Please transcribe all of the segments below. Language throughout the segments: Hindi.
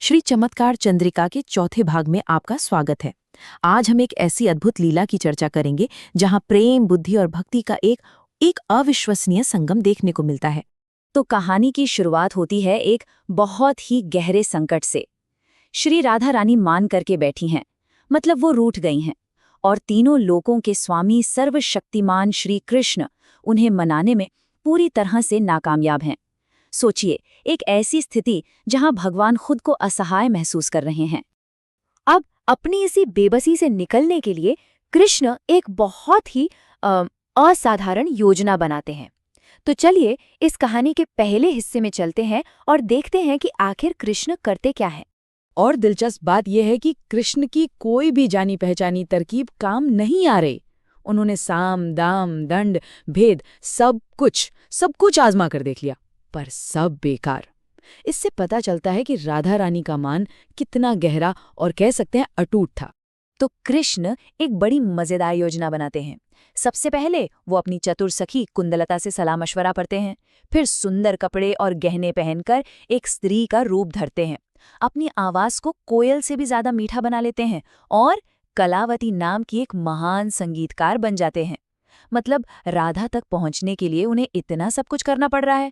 श्री चमत्कार चंद्रिका के चौथे भाग में आपका स्वागत है। आज हम एक ऐसी अद्भुत लीला की चर्चा करेंगे जहां प्रेम, बुद्धि और भक्ति का एक अविश्वसनीय संगम देखने को मिलता है। तो कहानी की शुरुआत होती है एक बहुत ही गहरे संकट से। श्री राधा रानी मान करके बैठी हैं, मतलब वो रूठ गई हैं, और तीनों लोकों के स्वामी सर्वशक्तिमान श्री कृष्ण उन्हें मनाने में पूरी तरह से नाकामयाब हैं। सोचिए, एक ऐसी स्थिति जहां भगवान खुद को असहाय महसूस कर रहे हैं। अब अपनी इसी बेबसी से निकलने के लिए कृष्ण एक बहुत ही असाधारण योजना बनाते हैं। तो चलिए इस कहानी के पहले हिस्से में चलते हैं और देखते हैं कि आखिर कृष्ण करते क्या है। और दिलचस्प बात यह है कि कृष्ण की कोई भी जानी पहचानी तरकीब काम नहीं आ रही। उन्होंने साम, दाम, दंड, भेद सब कुछ आजमा कर देख लिया, पर सब बेकार। इससे पता चलता है कि राधा रानी का मान कितना गहरा और कह सकते हैं अटूट था। तो कृष्ण एक बड़ी मजेदार योजना बनाते हैं। सबसे पहले वो अपनी चतुर सखी कुंदलता से सलाह मशवरा करते हैं, फिर सुंदर कपड़े और गहने पहनकर एक स्त्री का रूप धरते हैं, अपनी आवाज को कोयल से भी ज्यादा मीठा बना लेते हैं और कलावती नाम की एक महान संगीतकार बन जाते हैं। मतलब राधा तक पहुंचने के लिए उन्हें इतना सब कुछ करना पड़ रहा है।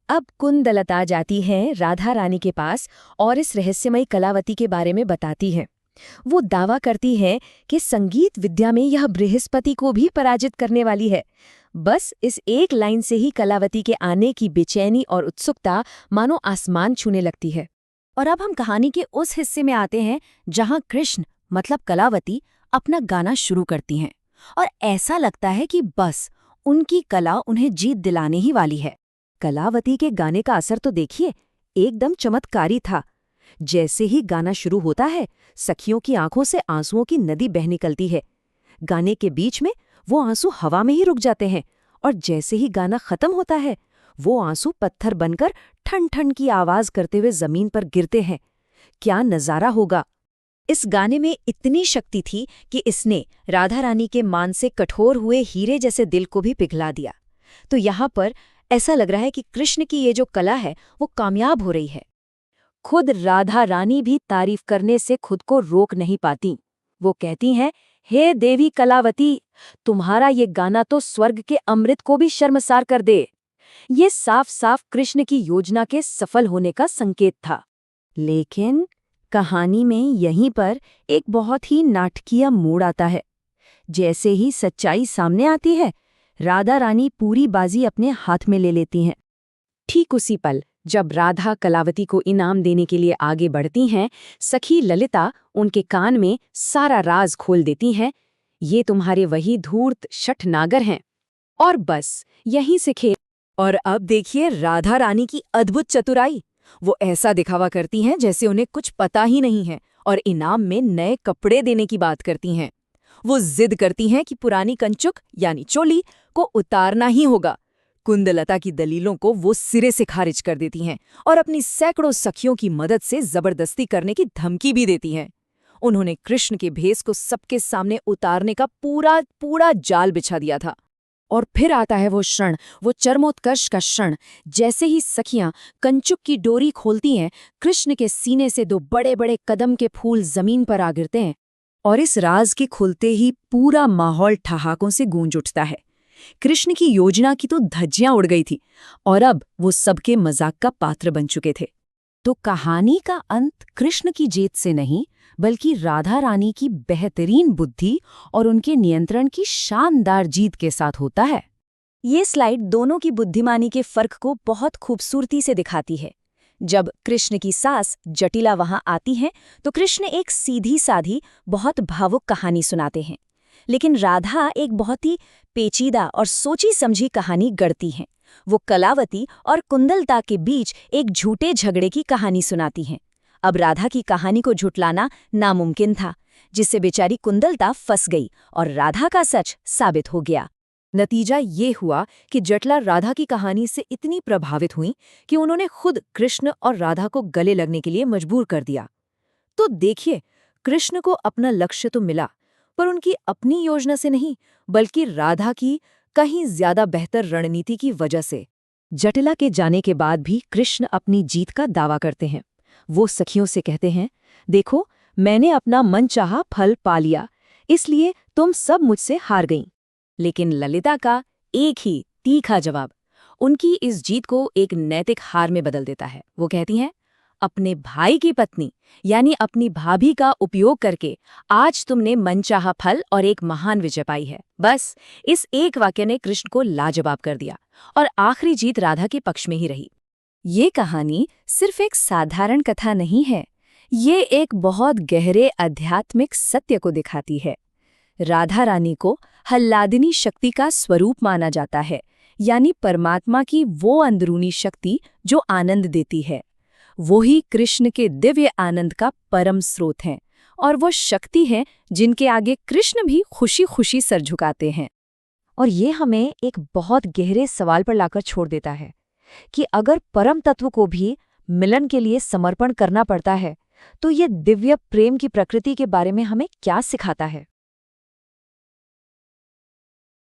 अब कुंदलता जाती है राधा रानी के पास और इस रहस्यमयी कलावती के बारे में बताती है। वो दावा करती है कि संगीत विद्या में यह बृहस्पति को भी पराजित करने वाली है। बस इस एक लाइन से ही कलावती के आने की बेचैनी और उत्सुकता मानो आसमान छूने लगती है। और अब हम कहानी के उस हिस्से में आते हैं जहां कृष्ण मतलब कलावती अपना गाना शुरू करती हैं, और ऐसा लगता है कि बस उनकी कला उन्हें जीत दिलाने ही वाली है। कलावती के गाने का असर तो देखिए, एकदम चमत्कारी था। जैसे ही गाना शुरू होता है, सखियों की आंखों से आंसुओं की नदी बह निकलती है। गाने के बीच में वो आंसू हवा में ही रुक जाते हैं, और जैसे ही गाना खत्म होता है, वो आंसू पत्थर बनकर ठन ठन की आवाज करते हुए जमीन पर गिरते हैं। क्या नजारा होगा! इस गाने में इतनी शक्ति थी कि इसने राधा रानी के मान से कठोर हुए हीरे जैसे दिल को भी पिघला दिया। तो यहाँ पर ऐसा लग रहा है कि कृष्ण की ये जो कला है वो कामयाब हो रही है। खुद राधा रानी भी तारीफ करने से खुद को रोक नहीं पाती। वो कहती हैं, हे देवी कलावती, तुम्हारा ये गाना तो स्वर्ग के अमृत को भी शर्मसार कर दे। ये साफ साफ कृष्ण की योजना के सफल होने का संकेत था। लेकिन कहानी में यहीं पर एक बहुत ही नाटकीय मोड़ आता है। जैसे ही सच्चाई सामने आती है, राधा रानी पूरी बाजी अपने हाथ में ले लेती हैं। ठीक उसी पल जब राधा कलावती को इनाम देने के लिए आगे बढ़ती हैं, सखी ललिता उनके कान में सारा राज खोल देती हैं। ये तुम्हारे वही धूर्त शठनागर हैं। और बस यहीं से खेल। और अब देखिए राधा रानी की अद्भुत चतुराई। वो ऐसा दिखावा करती हैं जैसे उन्हें कुछ पता ही नहीं है, और इनाम में नए कपड़े देने की बात करती हैं। वो जिद करती हैं कि पुरानी कंचुक यानी चोली को उतारना ही होगा। कुंदलता की दलीलों को वो सिरे से खारिज कर देती हैं और अपनी सैकड़ों सखियों की मदद से जबरदस्ती करने की धमकी भी देती हैं। उन्होंने कृष्ण के भेष को सबके सामने उतारने का पूरा जाल बिछा दिया था। और फिर आता है वो क्षण, वो चरमोत्कर्ष का क्षण। जैसे ही सखियां कंचुक की डोरी खोलती हैं, कृष्ण के सीने से दो बड़े बड़े कदम के फूल जमीन पर आ गिरते हैं, और इस राज के खुलते ही पूरा माहौल ठहाकों से गूंज उठता है। कृष्ण की योजना की तो धज्जियां उड़ गई थी, और अब वो सबके मजाक का पात्र बन चुके थे। तो कहानी का अंत कृष्ण की जीत से नहीं, बल्कि राधा रानी की बेहतरीन बुद्धि और उनके नियंत्रण की शानदार जीत के साथ होता है। ये स्लाइड दोनों की बुद्धिमानी के फर्क को बहुत खूबसूरती से दिखाती है। जब कृष्ण की सास जटिला वहां आती हैं, तो कृष्ण एक सीधी साधी बहुत भावुक कहानी सुनाते हैं, लेकिन राधा एक बहुत ही पेचीदा और सोची समझी कहानी गढ़ती हैं। वो कलावती और कुंदलता के बीच एक झूठे झगड़े की कहानी सुनाती हैं। अब राधा की कहानी को झुठलाना नामुमकिन था, जिससे बेचारी कुंदलता फंस गई और राधा का सच साबित हो गया। नतीजा ये हुआ कि जटिला राधा की कहानी से इतनी प्रभावित हुई कि उन्होंने खुद कृष्ण और राधा को गले लगने के लिए मजबूर कर दिया। तो देखिए, कृष्ण को अपना लक्ष्य तो मिला, पर उनकी अपनी योजना से नहीं, बल्कि राधा की कहीं ज्यादा बेहतर रणनीति की वजह से। जटिला के जाने के बाद भी कृष्ण अपनी जीत का दावा करते हैं। वो सखियों से कहते हैं, देखो मैंने अपना मनचाहा फल पा लिया, इसलिए तुम सब मुझसे हार गईं। लेकिन ललिता का एक ही तीखा जवाब उनकी इस जीत को एक नैतिक हार में बदल देता है। वो कहती हैं, अपने भाई की पत्नी यानी अपनी भाभी का उपयोग करके आज तुमने मनचाहा फल और एक महान विजय पाई है। बस इस एक वाक्य ने कृष्ण को लाजवाब कर दिया और आखिरी जीत राधा के पक्ष में ही रही। ये कहानी सिर्फ एक साधारण कथा नहीं है, ये एक बहुत गहरे आध्यात्मिक सत्य को दिखाती है। राधा रानी को हल्लादिनी शक्ति का स्वरूप माना जाता है, यानी परमात्मा की वो अंदरूनी शक्ति जो आनंद देती है। वो ही कृष्ण के दिव्य आनंद का परम स्रोत हैं और वो शक्ति हैं जिनके आगे कृष्ण भी खुशी खुशी सर झुकाते हैं। और ये हमें एक बहुत गहरे सवाल पर लाकर छोड़ देता है कि अगर परम तत्व को भी मिलन के लिए समर्पण करना पड़ता है, तो ये दिव्य प्रेम की प्रकृति के बारे में हमें क्या सिखाता है।